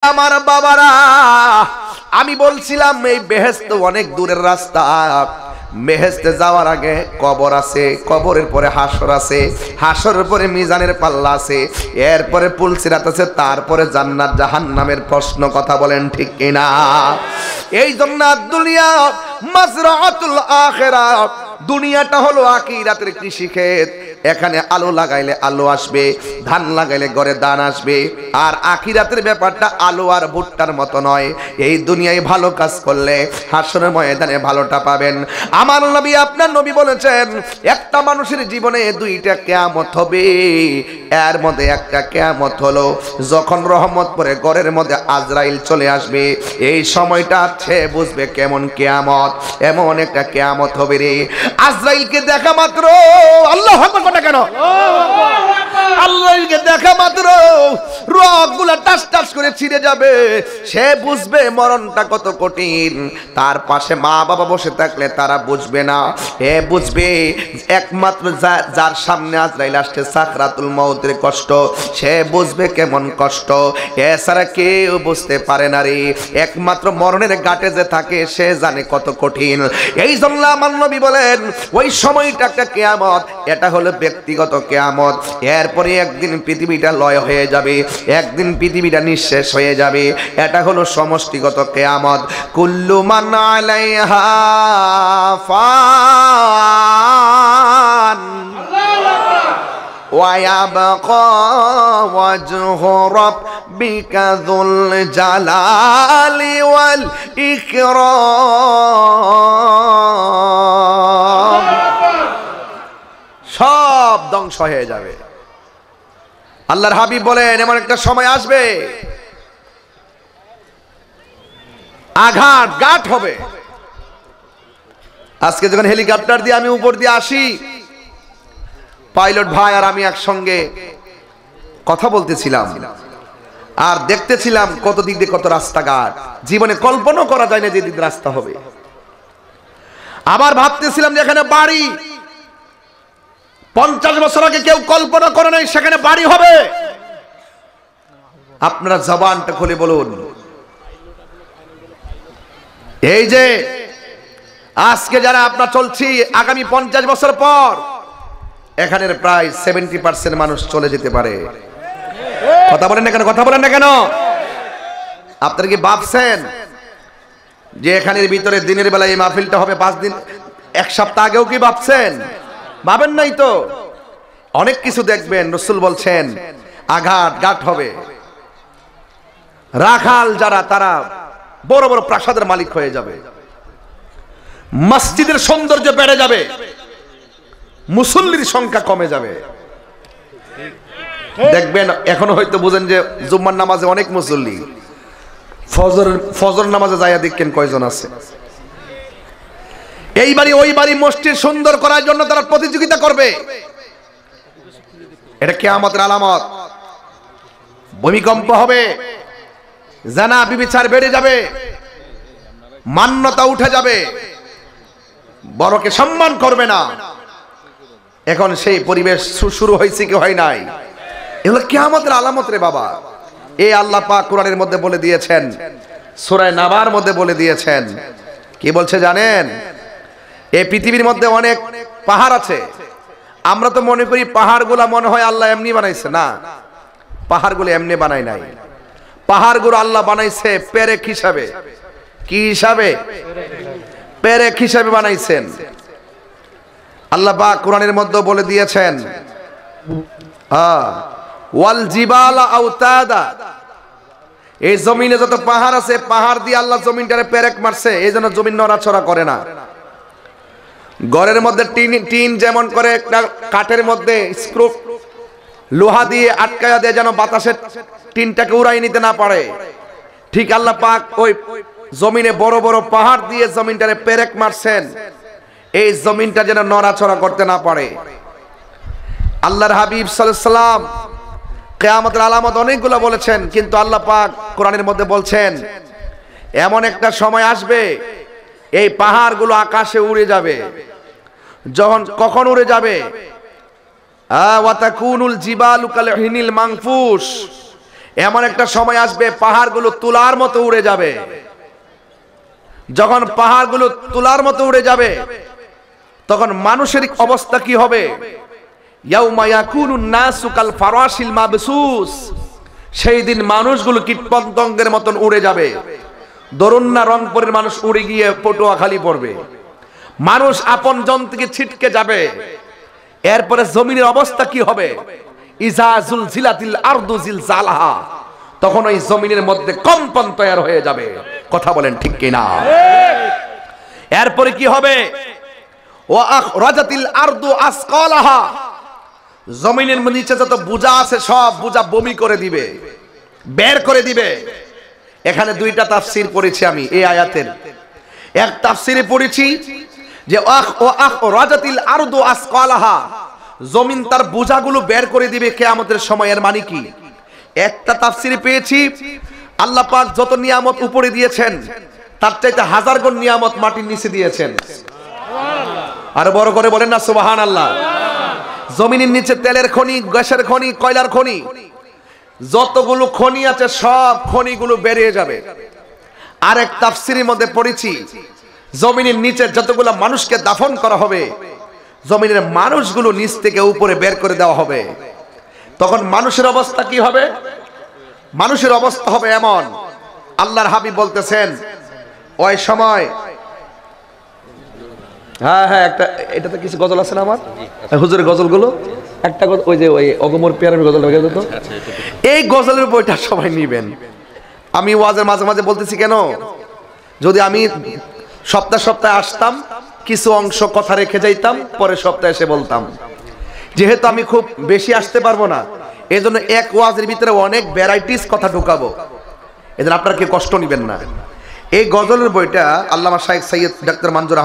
আমার বাবারা, আমি বলছিলাম এই বেহেশত অনেক দূরের রাস্তা। বেহেশতে যাওয়ার আগে কবর আছে, কবরের পরে হাসর আছে, হাসরের পরে মিজানের পাল্লা আছে, এরপরে পুলসিরাত আছে, তারপরে জান্নাত জাহান্নামের প্রশ্ন। কথা বলেন ঠিক কিনা? এই জন্য দুনিয়া মাজরাতুল আখিরাহ, দুনিয়াটা হলো আখিরাতের কৃষিক্ষেত। এখানে আলো লাগাইলে আলো আসবে, ধান লাগাইলে ঘরে ধান আসবে। আর আখিরাতের ব্যাপারটা আলো আর ভুট্টার মতো নয়। এই দুনিয়ায় ভালো কাজ করলে হাসরের ময়দানে ভালোটা পাবেন। আমার নবী, আপনার নবী বলেছেন, একটা মানুষের জীবনে দুইটা কিয়ামত হবে। এর মধ্যে একটা কিয়ামত হলো যখন রহমত পরে ঘরের মধ্যে আজরাইল চলে আসবে। এই সময়টা সে বুঝবে কেমন কিয়ামত। এমন একটা কিয়ামত হবে রে, আজরাইলকে দেখা মাত্র, আল্লাহু আকবার না কেন, আল্লাহকে দেখা মাত্র রগগুলা টাস টাস করে ছিঁড়ে যাবে। সে বুঝবে মরণটা কত কঠিন। তার পাশে মা বাবা বসে থাকলে তারা বুঝবে না। এ বুঝবে একমাত্র যার সামনে আজরাইল আসছে, সাকরাতুল মউতের কষ্ট, সে বুঝবে কেমন কষ্ট। এছাড়া কেউ বুঝতে পারে না রে। একমাত্র মরণের ঘাটে যে থাকে সে জানে কত কঠিন। এই জন্য আমার নবী বলেন, ওই সময়টা একটা কিয়ামত। এটা হলো ব্যক্তিগত কিয়ামত। এরপরে একদিন পৃথিবীটা লয় হয়ে যাবে, একদিন পৃথিবীটা নিঃশেষ হয়ে যাবে। এটা হলো সমষ্টিগত কিয়ামত। কুল্লু মান আলাইহা ফান ওয়া ইয়াবকা ওয়াজহু রাব্বিকা যুল জালালি ওয়াল ইকরাম। সব ধ্বংস হয়ে যাবে। আল্লাহর হাবিব বলেন, এমন একটা সময় আসবে আঘাত হবে। আজকে যখন হেলিকপ্টার দিয়ে আমি উপর দিয়ে আসি, পাইলট ভাই আর আমি একসঙ্গে কথা বলতেছিলাম আর দেখতেছিলাম কত দিক দিয়ে কত রাস্তাঘাট। জীবনে কল্পনা করা যায় না যে দিক রাস্তা হবে। আবার ভাবতেছিলাম যে এখানে বাড়ি 50 বছর আগে কেউ কল্পনা করে নাই সেখানে বাড়ি হবে। আপনারা জবানটা খুলে বলুন, এই যে আজকে যারা আপনার চলছি, আগামী 50 বছর পর এখানের প্রায় 70% মানুষ চলে যেতে পারে। কথা বলেন না কেন, কথা বলেন না কেন? আপনারা কি ভাবছেন যে এখানের ভিতরে দিনের বেলায় এই মাহফিলটা হবে 5 দিন, 1 সপ্তাহ আগেও কি ভাবছেন? ভাবেন নাই তো। অনেক কিছু দেখবেন। রাসূল বলছেন আঘাত হবে। রাখাল যারা, তারা বড় বড় প্রাসাদের মালিক হয়ে যাবে। মসজিদের সৌন্দর্য বেড়ে যাবে, মুসল্লির সংখ্যা কমে যাবে। দেখবেন এখনো হয়তো বুঝেন যে জুম্মার নামাজে অনেক মুসল্লি, ফজর নামাজে যাইয়া দেখেন কয়জন আছে। এই বাড়ি ওই বাড়ি মসজিদ সুন্দর করার জন্য তারা প্রতিযোগিতা করবে। এটা কিয়ামতের আলামত। ভূমিকম্প হবে, জানা বিবিচার বেড়ে যাবে, মান্যতা উঠে যাবে, বড়কে সম্মান করবে না। এখন সেই পরিবেশ শুরু হয়েছে কি হয় নাই? এগুলো কিয়ামতের আলামত রে বাবা। এই আল্লাহ পাক কোরআনের মধ্যে বলে দিয়েছেন, সূরা নাবার মধ্যে বলে দিয়েছেন। কি বলছে জানেন? এই পৃথিবীর মধ্যে অনেক পাহাড় আছে। আমরা তো মনে করি পাহাড়গুলো মনে হয় আল্লাহ এমনি বানাইছে। না, পাহাড়গুলো এমনি বানায় নাই। পাহাড়গুলো আল্লাহ বানাইছে পেরেক হিসাবে। কি হিসাবে? পেরেক হিসাবে বানাইছেন। আল্লাহ পাক কোরআনের মধ্যে বলে দিয়েছেন, ওয়াল জিবালা আওতাদা, এই জমিনে যত পাহাড় আছে, পাহাড় দিয়ে আল্লাহ জমিনটারে পেরেক মারছে, এই জন্য জমিন নড়াচড়া করে না। ঘরের মধ্যে টিন যেমন করে একটা কাঠের মধ্যে স্ক্রু লোহা দিয়ে আটকায়া দেয় যেন বাতাসের টিনটাকে উড়াই নিতে না পারে, ঠিক আল্লাহ পাক ওই জমিনে বড় বড় পাহাড় দিয়ে জমিনটারে পেরেক মারছেন, এই জমিনটা যেন নড়াচড়া করতে না পারে। আল্লাহর হাবিব সাল্লাল্লাহু আলাইহি সাল্লাম কিয়ামতের আলামত অনেকগুলো বলেছেন, কিন্তু আল্লাহ পাক কোরআনের মধ্যে বলছেন এমন একটা সময় আসবে এই পাহাড়গুলো আকাশে উড়ে যাবে। কখন উড়ে যাবে? ওয়া তাকুনুল জিবালু কাল হিনিল মানফুস, এমন একটা সময় আসবে পাহাড়গুলো তুলার মতো উড়ে যাবে। যখন পাহাড়গুলো তুলার মতো উড়ে যাবে তখন মানুষের অবস্থা কি হবে? ইয়াউমা ইয়াকুনুন নাসু কাল ফারাশিল মাবসুস, সেই দিন মানুষগুলো কীটপতঙ্গের মতন উড়ে যাবে। ধরুন না রংপুরের মানুষ উড়ে গিয়ে পটুয়াখালী পড়বে, মানুষ আপন জন থেকে ছিটকে যাবে। এরপরে জমিনের অবস্থা কি হবে? ইজা জুলজিলাতিল আরদু জিলজালাহা, তখন ওই জমিনের মধ্যে কম্পন তৈরি হয়ে যাবে। কথা বলেন ঠিক কিনা? এরপরে কি হবে? ওয়া আখরাজাতিল আরদু আসকালাহা, জমিনের নিচে যত বোঝা আছে সব বোঝা বমি করে দিবে, বের করে দিবে। এখানে দুইটা তাফসীর পড়েছি আমি এই আয়াতের। এক তাফসীরে পড়েছি যে আখরাজাতিল আরদু আসকালাহা, জমিন তার বোঝাগুলো বের করে দিবে কিয়ামতের সময়। এর মানে কি? একটা তাফসীরে পেয়েছি আল্লাহ পাক যত নিয়ামত উপরে দিয়েছেন তার চাইতে হাজার গুণ নিয়ামত মাটির নিচে দিয়েছেন। আর বড় করে বলেন না সুবহানাল্লাহ। জমিনের নিচে তেলের খনি, গ্যাসের খনি, কয়লার খনি, যতগুলো খনি আছে সব খনিগুলো বেরিয়ে যাবে। আরেক তাফসীরের মধ্যে পড়েছি জমিনের নিচে যতগুলো মানুষকে দাফন করা হবে জমিনের মানুষগুলো নিচ থেকে উপরে বের করে দেওয়া হবে। তখন মানুষের অবস্থা কি হবে? মানুষের অবস্থা হবে এমন, আল্লাহর হাবিব বলতেছেন ওই সময়, হ্যাঁ হ্যাঁ একটা এটাতে কিছু গজল আছে না আমার হুজুরের গজলগুলো, একটা ওই যে ওই অগমর পিয়ারের গজল হয়ে যেত, এই গজলের বইটা সবাই নিবেন। আমি ওয়াজের মাঝে মাঝে বলতেছি কেন, যদি আমি সপ্তাহে সপ্তাহে আসতাম কিছু অংশ কথা রেখে যাইতাম, পরে সপ্তাহে এসে বলতাম। যেহেতু আমি খুব বেশি আসতে পারবো না, এই জন্য এক ওয়াজের ভিতরে অনেক ভ্যারাইটিস কথা ঢুকাবো, এজন্য আপনারা কেউ কষ্ট নিবেন না। এই গজলের বইটা আল্লামা শাইখ সৈয়দ ডাক্তার মনজুর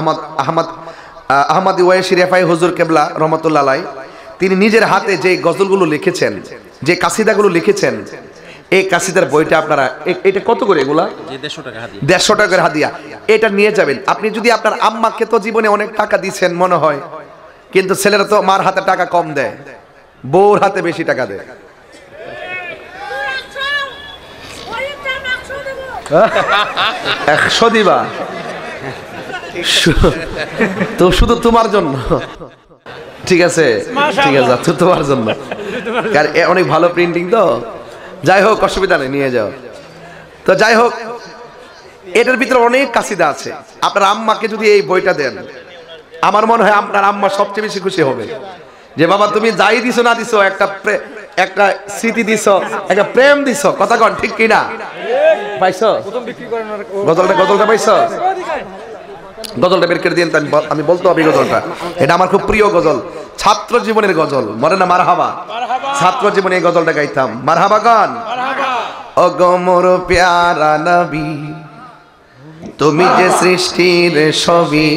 আহমদ ওয়াইসি রেফাই হুজুর কেবলা রহমতুল্লাহ আলাইহি, তিনি নিজের হাতে যে গজলগুলো লিখেছেন, যে কাসিদাগুলো লিখেছেন, এই কাসিদার বইটা আপনারা, এটা কত করে? এগুলা 150 টাকার হাদিয়া। এটা নিয়ে যাবেন। আপনি যদি আপনার আম্মাকে তো জীবনে অনেক টাকা দিয়েছেন মনে হয়, কিন্তু ছেলেরা তো মার হাতে টাকা কম দেয়, বউর হাতে বেশি টাকা দেয়। 100 দিবা তো শুধু তোমার জন্য, ঠিক আছে ঠিক আছে, তো তোমার জন্য, কারণ অনেক ভালো প্রিন্টিং তো। যাই হোক অসুবিধা নেই, নিয়ে যাও। তো যাই হোক এটার ভিতরে অনেক কাসিদা আছে। আপনার আম্মাকে যদি এই বইটা দেন, আমার মনে হয় আপনার আম্মা সবচেয়ে বেশি খুশি হবে যে বাবা তুমি যাই দিছো না দিছো একটা স্মৃতি দিছো, একটা প্রেম দিছো। কথা কন ঠিক কিনা? পাইছো গজলটা পাইছো? গজলটা বের করে দিন, আমি বলতে হবে গজলটা, এটা আমার খুব প্রিয় গজল, ছাত্র জীবনের গজল। মনে না মারহাবা? ছাত্র জীবনে এই গজলটা গাইতাম। মারহাবা গান। ও গো মোর প্যারা নবী, তুমি যে সৃষ্টির ছবি,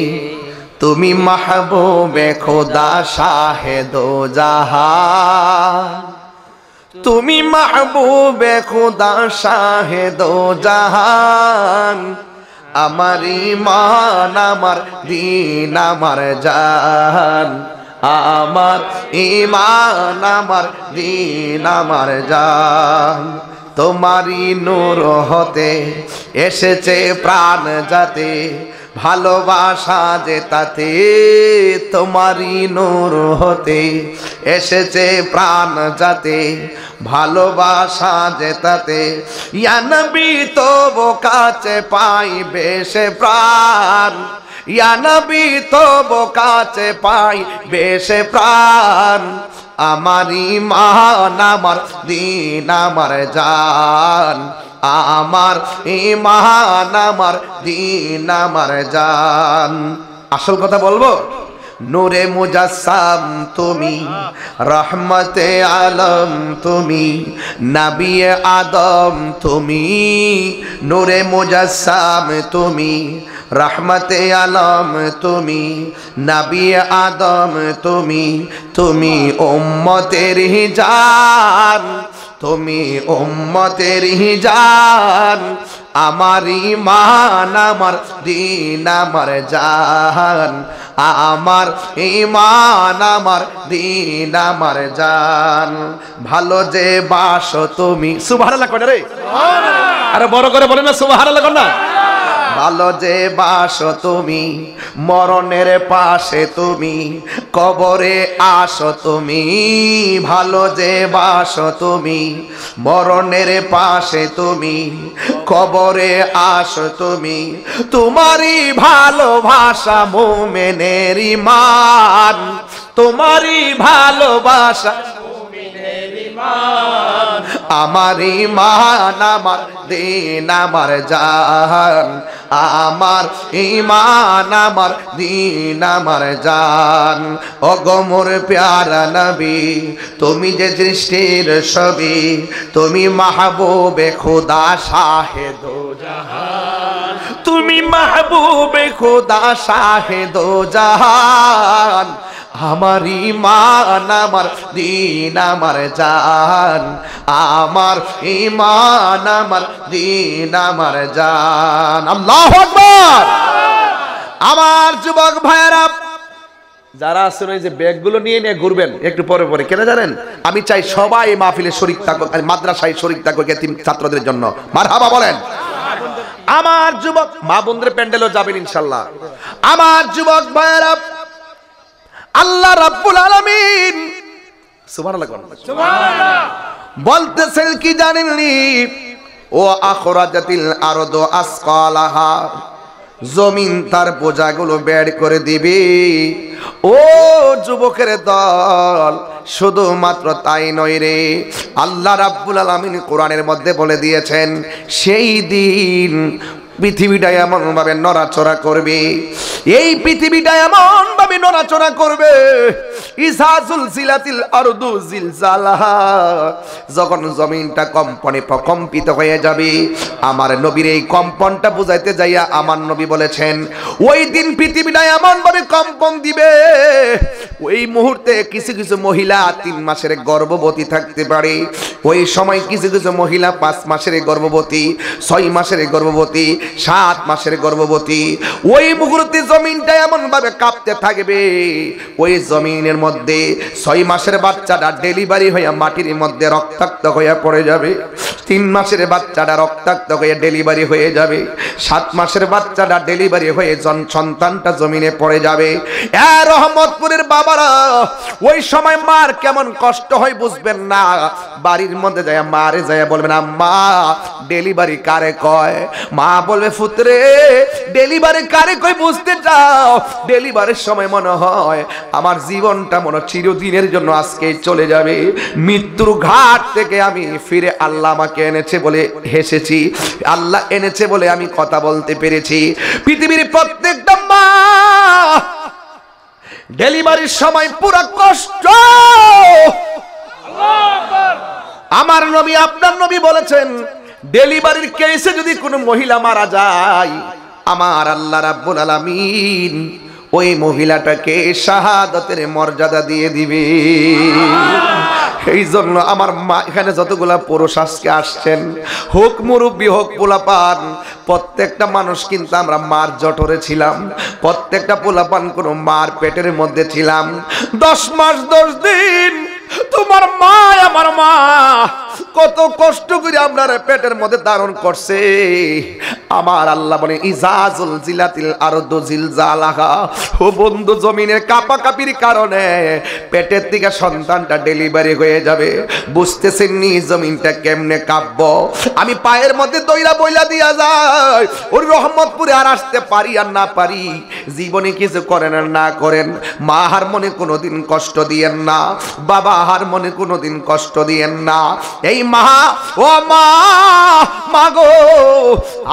তুমি মাহবুবে খোদা শাহে দো জাহান, তুমি মাহবুবে খোদা শাহে দো জাহান, আমার ঈমান আমার দ্বীন আমার জান, আমার ঈমান আমার দ্বীন আমার জান, তোমারই নূর হতে এসেছে প্রাণ যাতে, ভালোবাসা যে তাতে, তোমারই নূর হতে এসেছে প্রাণ যাতে, ভালোবাসা যে তাতে, ইয়া নবী তবু কাছে পাইবে সে প্রাণ, ইয়া নবী তবু কাছে পাইবে সে প্রাণ, আমার ঈমান আমার দ্বীন আমার জান, আমার ঈমান আমার দ্বীন আমার জান। আসল কথা বলবো, নূরে মুজাসসাম তুমি, রহমতে আলম তুমি, নবী আদম তুমি, নূরে মুজাসসাম তুমি, রহমতে আলম তুমি, নবী আদম তুমি, তুমি উম্মতের জান, তুমি উম্মতের জান, আমার ঈমান আমার দিন আমার জান, আমার ঈমান আমার দিন আমার জান, ভালো যে বাসো তুমি। সুবহানাল্লাহ কয় না রে, আরে বড় করে বলেন না সুবহানাল্লাহ কয় না। ভালো যে বাসো তুমি, মরণের পাশে তুমি, কবরে আসো তুমি, ভালো যে বাসো তুমি, মরণের পাশে তুমি, কবরে আসো তুমি, তোমারই ভালোবাসা মুমিনের ঈমান, তোমারই ভালোবাসা মুমিনের ঈমান, আমার ঈমান আমার দিন আমার জান, আমার ঈমান আমার দিন আমার জান। ওগো মোর প্যারা নবী, তুমি যে সৃষ্টির ছবি, তুমি মাহবুবে খোদা শাহে দো জাহান, তুমি মাহবুবে খোদা শাহে দো জাহান, আমার ঈমান আমার দিন আমার জান, আমার ঈমান আমার দিন আমার জান। আল্লাহু আকবার। আমার যুবক ভাইয়েরা যারা আছেন ওই যে ব্যাগগুলো নিয়ে নিয়ে ঘুরবেন একটু পরে পরে, কেন জানেন? আমি চাই সবাই এই মাহফিলে শরীক থাকুক, মাদ্রাসায় শরীক থাকুক এতিম ছাত্রদের জন্য। মারহাবা বলেন। আমার যুবক মা বোনদের প্যান্ডেলও যাবেন ইনশাআল্লাহ। আমার যুবক ভাইয়েরা, আল্লাহ রাব্বুল আলামিন সুবহানাল্লাহ সুবহানাল্লাহ বলতেছেন কি জানেননি? ও আখরাজাতিল আরদু আসকালাহা, জমিন তার বোঝাগুলো বের করে দিবে। ও যুবকের দল, শুধুমাত্র তাই নয় রে, আল্লাহ রাব্বুল আলামিন কোরআনের মধ্যে বলে দিয়েছেন সেই দিন পৃথিবীটা এমন ভাবে নড়াচড়া করবে, এই পৃথিবীটা এমন ভাবে নড়াচড়া করবে, ইযা যুলজিলাতিল আরদু জিলজালাহা, যখন জমিনটা কম্পনে প্রকম্পিত হয়ে যাবে। আমার নবীর এই কম্পনটা বুঝাইতে যাইয়া আমার নবী বলেছেন ওই দিন পৃথিবীটা এমন ভাবে কম্পন দিবে, ওই মুহূর্তে কিছু কিছু মহিলা 3 মাসের গর্ভবতী থাকতে পারে, ওই সময় কিছু কিছু মহিলা 5 মাসের গর্ভবতী, 6 মাসের গর্ভবতী, 7 মাসের গর্ভবতী। ওই মুহূর্তে জমিনটা এমন ভাবে কাঁপতে থাকবে, ওই জমিনের মধ্যে 6 মাসের বাচ্চাটা ডেলিভারি হয়ে মাটির মধ্যে রক্তাক্ত হয়ে পড়ে যাবে, 3 মাসের বাচ্চাটা রক্তাক্ত হয়ে ডেলিভারি হয়ে যাবে, 7 মাসের বাচ্চাটা ডেলিভারি হয়ে সন্তানটা জমিনে পড়ে যাবে। এ রহমতপুরের বাবারা, ওই সময় মার কেমন কষ্ট হয় বুঝবেন না। বাড়ির মধ্যে যায় মারে যায় বলবেন আম্মা ডেলিভারি কারে কয়? মা বলবে পুত্রে ডেলিভারি কারে কয় বুঝতে চাও? ডেলিভারির সময় মনে হয় আমার জীবনটা মনে চিরদিনের জন্য আজকে চলে যাবে, মৃত্যুর ঘাট থেকে আমি ফিরে আল্লাহ আমাকে এনেছে বলে হেসেছি, আল্লাহ এনেছে বলে আমি কথা বলতে পেরেছি। পৃথিবীর প্রত্যেকটা মা ডেলিভারির সময় পুরো কষ্ট। আমার নবী আপনার নবী বলেছেন ডেলিভারির কেসে যদি কোনো মহিলা মারা যায়, আমার আল্লাহ রাব্বুল আলামিন ওই মহিলাটাকে শাহাদাতের মর্যাদা দিয়ে দিবে। এই জন্য আমার মা, এখানে যতগুলা পুরুষ আজকে আসছেন, হোক মুরব্বী হোক পোলাপান, প্রত্যেকটা মানুষ কিন্তু আমরা মার জঠরে ছিলাম, প্রত্যেকটা পোলাপান কোনো মার পেটের মধ্যে ছিলাম। 10 মাস 10 দিন তোমার মা আমার মা কত কষ্ট করে আপনার পেটের মধ্যে ধারণ করছে। আমার আল্লাহ বলে ইযা যুলজিলাতিল আরদু জিলজালাহা, ও বন্ধু জমিনের কাঁপাকাঁপির কারণে পেটের থেকে সন্তানটা ডেলিভারি হয়ে যাবে। বুঝতেছেন নি জমিনটা কেমনে কাঁপবো? আমি পায়ের মধ্যে দইরা বইলা দিয়া যায়, ওর রহমতপুরে আর আসতে পারি আর না পারি, জীবনে কিছু করেন আর না করেন, মা হার মনে কোনোদিন কষ্ট দিয়েন না, বাবা হার মনে কোনোদিন কষ্ট দিয়েন না। এই মা, ও মা, মাগো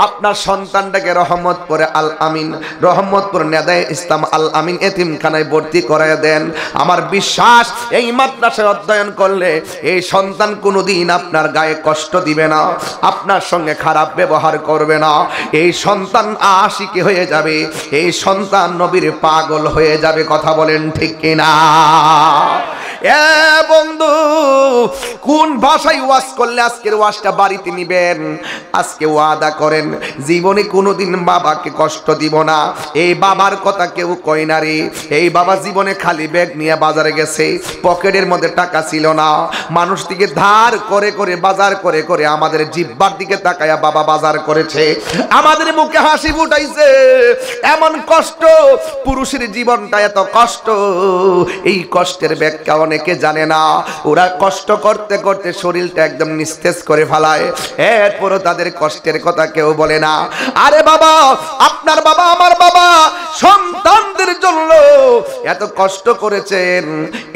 আপনার সন্তানটাকে রহমতপুরে আল আমিন, রহমতপুর নেদায়ে ইসলাম আল আমিন এতিমখানায় ভর্তি করায় দেন। আমার বিশ্বাস এই মাদ্রাসায় অধ্যয়ন করলে এই সন্তান কোনোদিন আপনার গায়ে কষ্ট দিবে না, আপনার সঙ্গে খারাপ ব্যবহার করবে না। এই সন্তান আশিকি হয়ে যাবে, এই সন্তান নবীর পাগল হয়ে যাবে। কথা বলেন ঠিক কিনা? এ বন্ধু, কোন ভাষায় ওয়াজ করলে আজকের ওয়াজটা বাড়িতে নিবেন? আজকে ওয়াদা করেন জীবনে কোনোদিন বাবাকে কষ্ট দিব না। এই বাবার কথা কেউ কয় না রে। এই বাবা জীবনে খালি ব্যাগ নিয়ে বাজারে গেছে, পকেটের মধ্যে টাকা ছিল না, মানুষ থেকে ধার করে করে বাজার করে করে আমাদের জিহ্বার দিকে তাকায়া বাবা বাজার করেছে, আমাদের মুখে হাসি ফুটাইছে। এমন কষ্ট, পুরুষের জীবনটা এত কষ্ট, এই কষ্টের ব্যাখ্যা অনেকে জানে না। ওরা কষ্ট করতে করতে শরীরটা একদম নিস্তেজ করে ফেলায়, এরপরও তাদের কষ্টের কথা কেউ বলে না। আরে বাবা, আপনার বাবা আমার বাবা সন্তানদের জন্য এত কষ্ট করেছেন,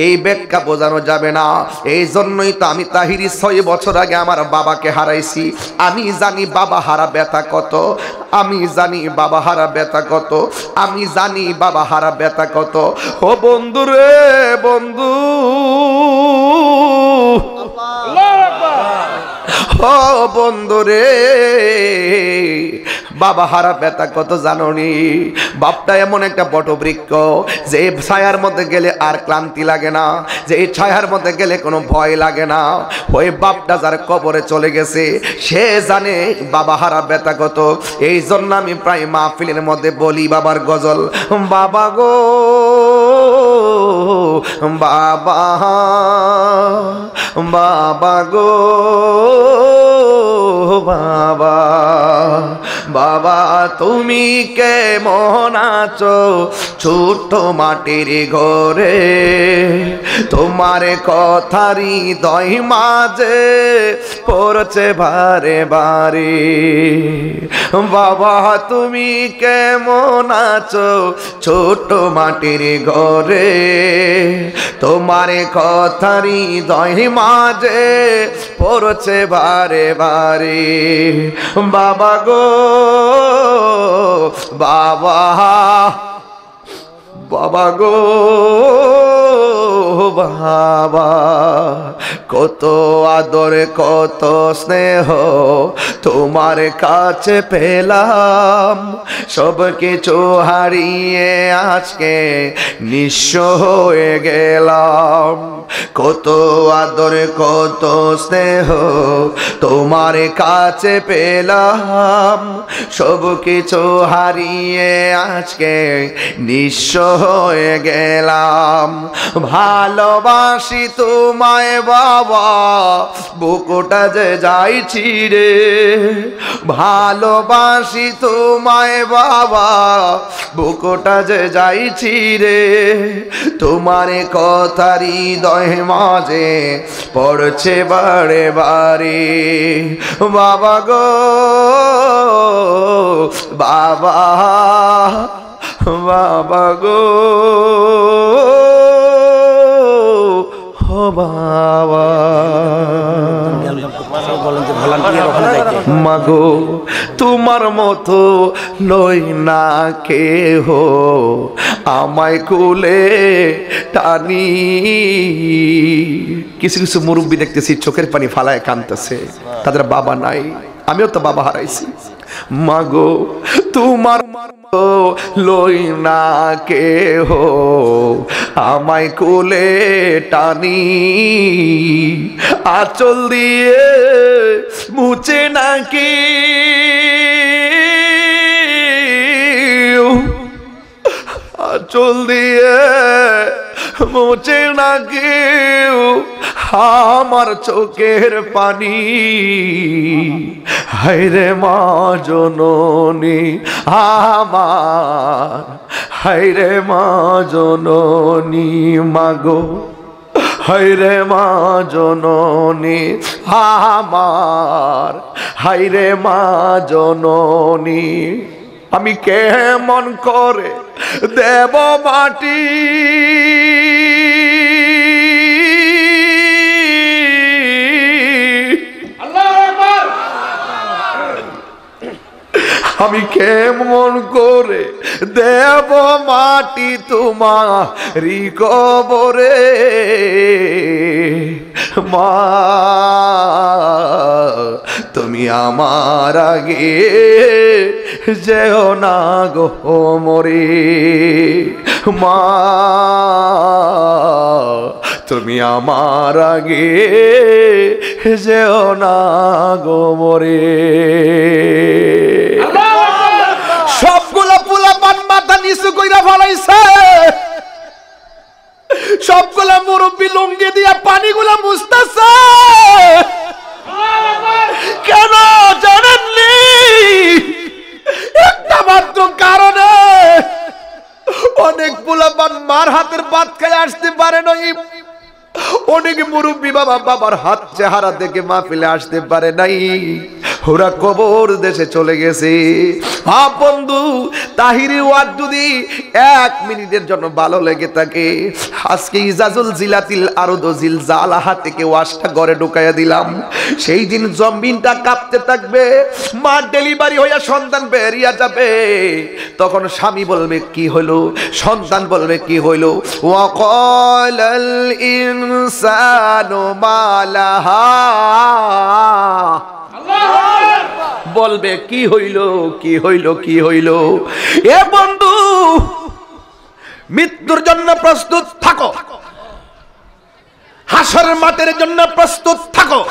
এই ব্যাখ্যা বোঝানো যাবে না। এই জন্যই তো আমি তাহিরি 6 বছর আগে আমার বাবাকে হারাইছি। আমি জানি বাবা হারা ব্যথা কত, আমি জানি বাবা হারা ব্যথা কত, আমি জানি বাবা হারা ব্যথা কত। ও বন্ধু রে বন্ধু, ও বন্ধু রে, বাবা হারা ব্যথা কত জানোনি? বাপটা এমন একটা বটবৃক্ষ যে ছায়ার মধ্যে গেলে আর ক্লান্তি লাগে না, যে এই ছায়ার মধ্যে গেলে কোনো ভয় লাগে না। ওই বাপটা যার কবরে চলে গেছে সে জানে বাবা হারা ব্যথা কত। এই জন্য আমি প্রায় মাহফিলের মধ্যে বলি বাবার গজল, বাবা গো বাবা, বাবা গো বাবা, বাবা তুমি কেমন আছো ছোট মাটির ঘরে, তোমার কথারই হৃদয় মাঝে পড়ছে বারে বারে। বাবা তুমি কেমন আছো ছোট মাটির ঘরে, তোমার কথারই হৃদয় মাঝে পড়ছে বারে বারে। বাবা গো বাবা, বাবা গো বাবা, কত আদর কত স্নেহ তোমার কাছে পেলাম, সব কিছু হারিয়ে আজকে নিঃস্ব হয়ে গেলাম। কত আদর কত স্নেহ তোমার কাছে পেলাম, সব কিছু হারিয়ে আজকে নিঃস্ব হয়ে গেলাম। ভালোবাসি তোমায় বাবা, বুকুটা যে যাইছি রে, ভালোবাসি তোমায় বাবা, বুকুটা যে যাইছি রে, তোমার কথারই হৃদয় মাঝে পড়ছে বারে বারে। বাবা গো বাবা, বাবা গো বাবা, মাগো তোমার মতো লই না কেহ আমায় কোলে টানি। কিছু কিছু মুরব্বী দেখতেছি চোখের পানি ফালায় কাঁদতেছে, তাদের বাবা নাই। আমিও তো বাবা হারাইছি। মাগো তোমার লই না কেহ আমায় কোলে টানি, আঁচল দিয়ে মুছে নাকি আঁচল দিয়ে মুছে নাকি আমার চোখের পানি। হায়রে মা জননী আমার, হায়রে মা জননী মাগো, হায়রে মা জননী আমার, হায়রে মা জননী। আমি কেমন করে দেব মাটি, আমি কেমন করে দেব মাটি তোমারি কবরে। মা তুমি আমার আগে যেও না গো মরে, মা তুমি আমার আগে যেও না গো মরে। সবগুলা পোলাপান মাথা নিচু কইরা ফলাইছে, সবগুলা মুরব্বী লুঙ্গি দিয়া পানিগুলা মুছতেছে। কেন জানেননি? একটা মাত্র কারণে। অনেক পোলাপান মার হাতের ভাত খাই আসতে পারে নাই, অনেক মুরব্বী বাবার হাত চেহারা দেখে মাহফিলে আসতে পারে নাই, ওরা কবর দেশে চলে গেছে। বন্ধু, তাহিরি ওয়াজ যদি 1 মিনিটের জন্য ভালো লেগে থাকে, আজকে ইজাজুল জিলাতিল আরদু জিলজালাহা থেকে ওয়াজটা ঘরে ঢুকাইয়া দিলাম। সেই দিন জমিনটা কাঁপতে থাকবে, মা ডেলিভারি হইয়া সন্তান বেরিয়ে যাবে, তখন স্বামী বলবে কি হলো, সন্তান বলবে কি হইলো। ওয়াকালাল ইনসানু মালাহা, বলবে কি হইল কি হইল কি হইল। এ বন্ধু, মৃত্যুর জন্য প্রস্তুত থাকো, হাসরের মাঠের জন্য প্রস্তুত থাকো।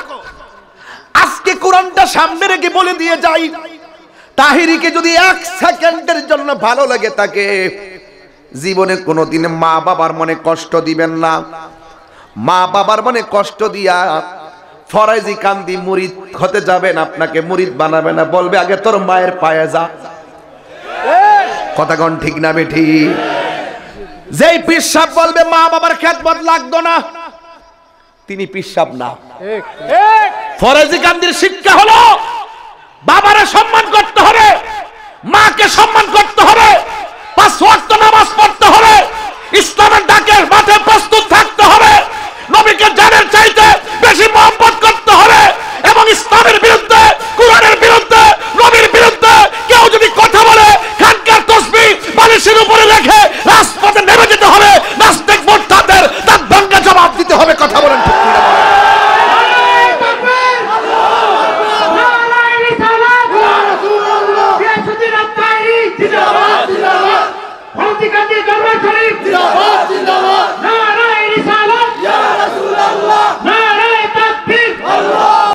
আজকে কোরআনটা সামনে রেখে বলে দিয়ে যাই, তাহিরিকে যদি 1 সেকেন্ডের জন্য ভালো লাগে থাকে, জীবনে কোনোদিন মা বাবার মনে কষ্ট দিবেন না। মা বাবার মনে কষ্ট দিয়া ফরাজি কান্দি মুরিদ হতে যাবেন, আপনাকে মুরিদ বানাবে না, বলবে আগে তোর মায়ের পায়ে যা। কথা কোন ঠিক না বেঠি? যেই পীর সাহেব বলবে মা বাবার খেদমত লাগতো না, তিনি পীর সাহেব না। ফরাজি কান্দির শিক্ষা হলো বাবারে সম্মান করতে হবে, মাকে সম্মান করতে হবে, 5 ওয়াক্ত নামাজ পড়তে হবে, ইসলামের ডাকের মাঠে প্রস্তুত থাকতে হবে, নবীকে জানের চাইতে বেশি মহব্বত করতে হবে, এবং ইসলামের বিরুদ্ধে, কোরআনের বিরুদ্ধে, নবীর বিরুদ্ধে কেউ যদি কথা বলে, খানকার তসবিহ বালিশের উপরে রেখে রাজপথে নেমে যেতে হবে, নাস্তিক মোরতাদের তার ভাঙা জবাব দিতে হবে। কথা বলেন ঠিক কিনা?